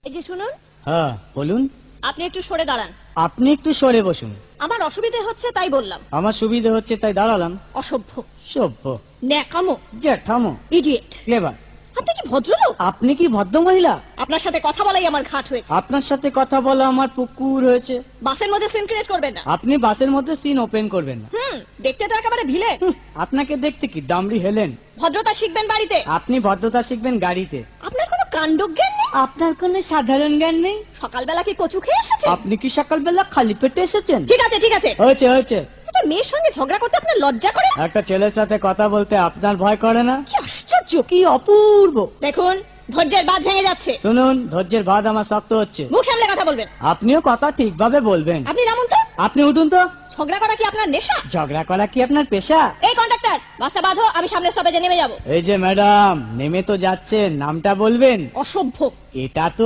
এই যে শুনুন, হ্যাঁ বলুন। আপনি একটু সরে দাঁড়ান। আপনি একটু সরে বসুন। আমার অসুবিধে হচ্ছে তাই বললাম। আমার সুবিধা হচ্ছে তাই দাঁড়ালাম। অসভ্য, সভ্য, ন্যাকামো, জ্যাঠামো, ইডিয়েট। ক্লেভার। আপনি কি ভদ্রলোক? আপনি কি ভদ্র মহিলা? আপনার সাথে কথা বলাই আমার ঘাট হয়েছে। আপনার সাথে কথা বলা আমার পুকুর হয়েছে। বাসের মধ্যে সিন ক্রিয়েট করবেন না। আপনি বাসের মধ্যে সিন ওপেন করবেন না। দেখতে তো একেবারে ভিলে। আপনাকে দেখতে কি ডামরি হেলেন? ভদ্রতা শিখবেন বাড়িতে। আপনি ভদ্রতা শিখবেন গাড়িতে। আপনার কোনো কাণ্ডজ্ঞান নেই। আপনার কোনো সাধারণ জ্ঞান নেই। সকালবেলা কি কচু খেয়ে এসেছেন? আপনি কি সকালবেলা খালি পেটে এসেছেন? ঠিক আছে ঠিক আছে, হয়েছে হয়েছে। একটা মেয়ের সঙ্গে ঝগড়া করতে আপনার লজ্জা করে? একটা ছেলের সাথে কথা বলতে আপনার ভয় করে না? কি আশ্চর্য, কি অপূর্ব। দেখুন ধৈর্যের বাঁধ ভেঙে যাচ্ছে। শুনুন, ধৈর্যের বাঁধ আমার শক্ত হচ্ছে। মুখ সামলে কথা বলবেন। আপনিও কথা ঠিকভাবে বলবেন। আপনি নামুন তো। আপনি উঠুন তো। ঝগড়া করা কি আপনার নেশা? ঝগড়া করা কি আপনার পেশা? এই কন্ডাক্টর, বাসটা বাঁধো, আমি সামনের স্টপেজে নেমে যাব। এই যে ম্যাডাম, নেমে তো যাচ্ছেন, নামটা বলবেন। অসভ্য। এটা তো